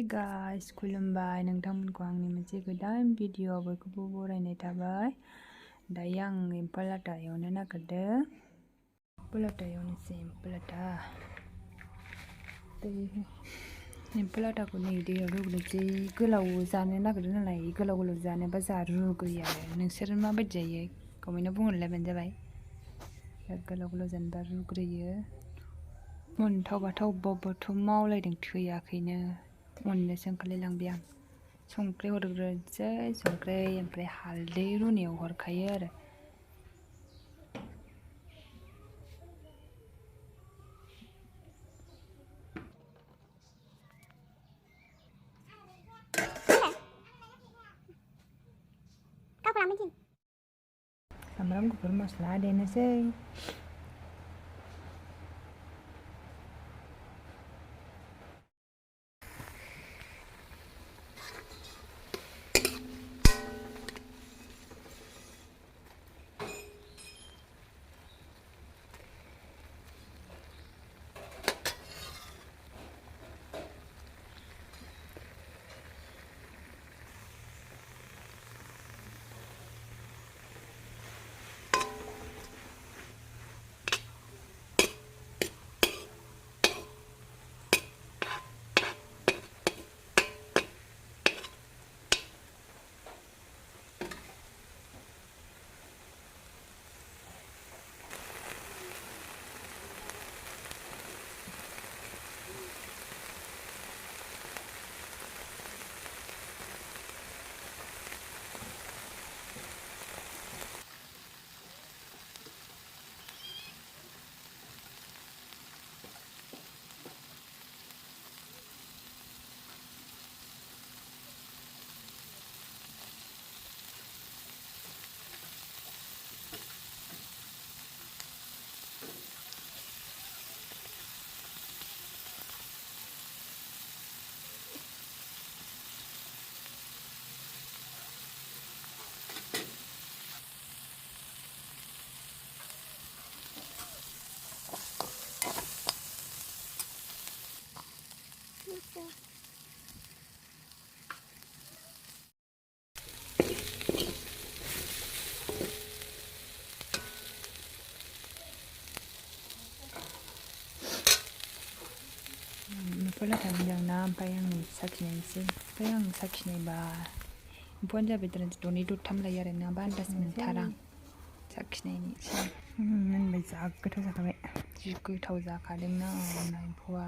Hi guys खुलुमबाय नोंथांमोनखौ आंनि मोनसे गोदान भिडिअ बयखौबो बरायनाय थाबाय। दायो आं एम्फौ लाथा एवनो नागिरदों। एम्फौ लाथा एवनोसै एम्फौ लाथाखौ नै दैयाव रुग्रोनोसै। गोलाव जानो नागिरदों नालाय गोलाव जानोबा जोंहा रुग्रोयो आरो नोंसोर माबायदि जायो कमेन्टआव बुंहरलायबानो जाबाय। गोलाव जानोबा रुग्रोयो। मोनथावबाथ' अबेबाथ' मावलायदों थैयाखैनो उननोसो ओंखारलायलांबाय आं। संख्रि हरग्रोनोसै संख्रि ओमफ्राय हालदै रुनायाव हरखायो आरो। सामब्राम गुफुर मस्ला देनोसै। एम्फौ लाथा मोजांना ओमफ्राय आं साखिनायनोसै। ओमफ्राय आं साखिनायबा एम्फौआनो जाबाय दरनै दरथाम लायो आरो नङाबा आन्दाज मोनथारा आं साखिनायनोसै। मोनबाय जा गोथाव जाखाबाय। जि गोथाव जाखादोंना एम्फौआ।